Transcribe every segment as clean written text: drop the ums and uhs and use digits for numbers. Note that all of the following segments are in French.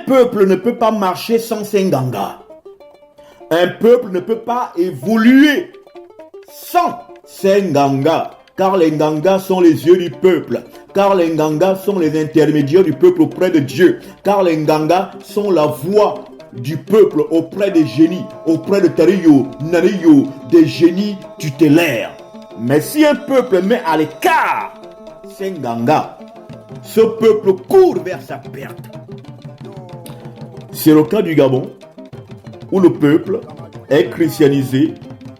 peuple ne peut pas marcher sans ses Nganga. Un peuple ne peut pas évoluer sans ses Nganga. Car les Nganga sont les yeux du peuple. Car les Nganga sont les intermédiaires du peuple auprès de Dieu. Car les Nganga sont la voix du peuple auprès des génies, auprès de Tariyo, Nariyo, des génies tutélaires. Mais si un peuple met à l'écart ses Nganga, ce peuple court vers sa perte. C'est le cas du Gabon, où le peuple est christianisé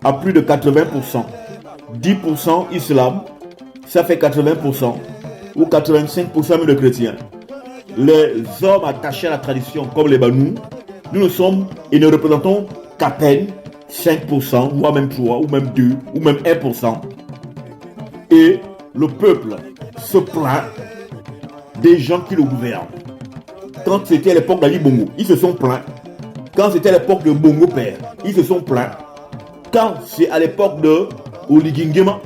à plus de 80%. 10% islam, ça fait 80%, ou 85% de chrétiens. Les hommes attachés à la tradition, comme les Banous, nous ne sommes et ne représentons qu'à peine 5%, voire même 3, ou même 2, ou même 1%. Et le peuple se plaint des gens qui le gouvernent. Quand c'était l'époque d'Ali Bongo, ils se sont plaints. Quand c'était l'époque de Bongo Père, ils se sont plaints. Quand c'est à l'époque de Oligui Nguema,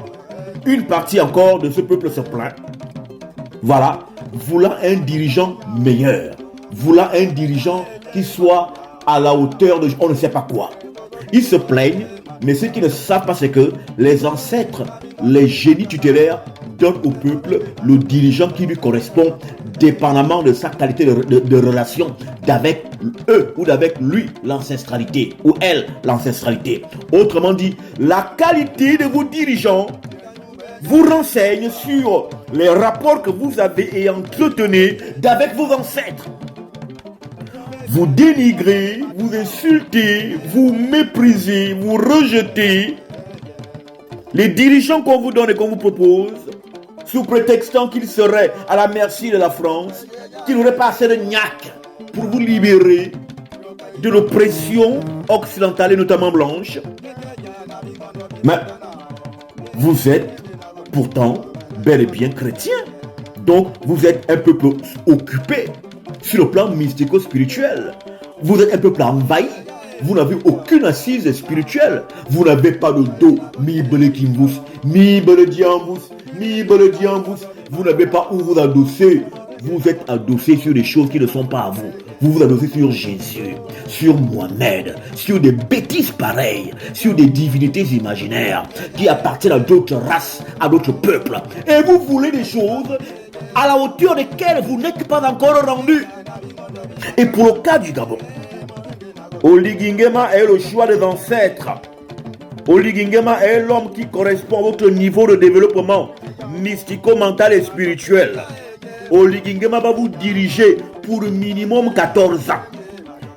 une partie encore de ce peuple se plaint. Voilà, voulant un dirigeant meilleur, voulant un dirigeant qui soit à la hauteur de on ne sait pas quoi. Ils se plaignent, mais ce qu'ils ne savent pas, c'est que les ancêtres, les génies tutélaires, donnent au peuple le dirigeant qui lui correspond, dépendamment de sa qualité de relation d'avec eux ou d'avec lui, l'ancestralité, ou elle, l'ancestralité. Autrement dit, la qualité de vos dirigeants vous renseigne sur les rapports que vous avez et entretenez d'avec vos ancêtres. Vous dénigrez, vous insultez, vous méprisez, vous rejetez les dirigeants qu'on vous donne et qu'on vous propose, sous prétextant qu'ils seraient à la merci de la France, qu'ils n'auraient pas assez de gnac pour vous libérer de l'oppression occidentale et notamment blanche. Mais vous êtes pourtant bel et bien chrétien. Donc vous êtes un peuple occupé sur le plan mystico-spirituel. Vous êtes un peuple envahi. Vous n'avez aucune assise spirituelle. Vous n'avez pas de dos. Mibele Kimbus, Mibele Diambus, Mibele Diambus. Vous n'avez pas où vous adosser. Vous êtes adossé sur des choses qui ne sont pas à vous. Vous vous adossez sur Jésus, sur Mohamed, sur des bêtises pareilles, sur des divinités imaginaires qui appartiennent à d'autres races, à d'autres peuples. Et vous voulez des choses à la hauteur desquelles vous n'êtes pas encore rendu. Et pour le cas du Gabon, Oligui Nguema est le choix des ancêtres. Oligui Nguema est l'homme qui correspond à votre niveau de développement mystico-mental et spirituel. Oligui Nguema va vous diriger pour minimum 14 ans.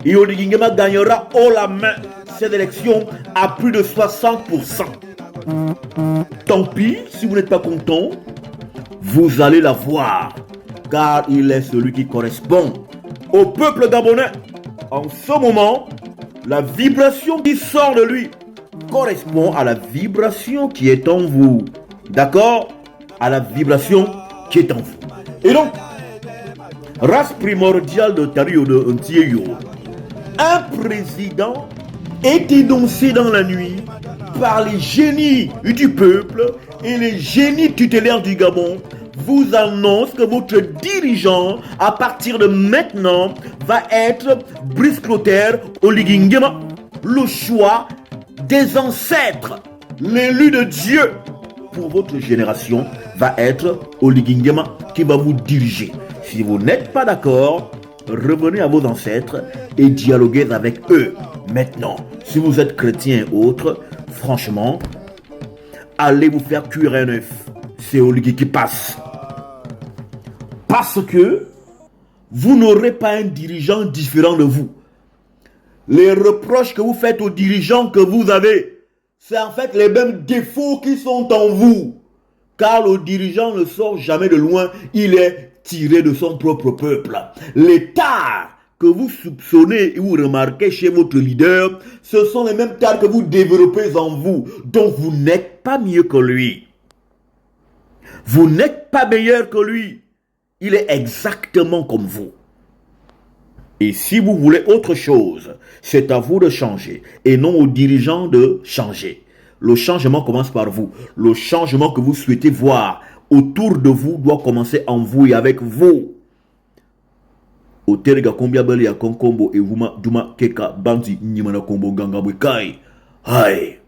Et Oligui Nguema gagnera haut la main cette élection à plus de 60%. Tant pis, si vous n'êtes pas content, vous allez la voir, car il est celui qui correspond au peuple gabonais. En ce moment, la vibration qui sort de lui correspond à la vibration qui est en vous. D'accord? À la vibration qui est en vous. Et donc, race primordiale de Tariyo de Ntieyo, un président est énoncé dans la nuit par les génies du peuple et les génies tutélaires du Gabon vous annonce que votre dirigeant, à partir de maintenant, va être Brice Clotaire Oligui Nguema, le choix des ancêtres, l'élu de Dieu pour votre génération va être Oligui Nguema qui va vous diriger. Si vous n'êtes pas d'accord, revenez à vos ancêtres et dialoguez avec eux. Maintenant, si vous êtes chrétien et autres, franchement, allez vous faire cuire un œuf. C'est Oligui qui passe. Parce que vous n'aurez pas un dirigeant différent de vous. Les reproches que vous faites aux dirigeants que vous avez, c'est en fait les mêmes défauts qui sont en vous. Car le dirigeant ne sort jamais de loin, il est tiré de son propre peuple. Les tares que vous soupçonnez et vous remarquez chez votre leader, ce sont les mêmes tares que vous développez en vous. Donc vous n'êtes pas mieux que lui. Vous n'êtes pas meilleur que lui. Il est exactement comme vous. Et si vous voulez autre chose, c'est à vous de changer et non aux dirigeants de changer. Le changement commence par vous. Le changement que vous souhaitez voir autour de vous doit commencer en vous et avec vous. Oterega kombia bali ya konkombo evuma duma keka banzi nyimana kombo gangabwe kai. Hai.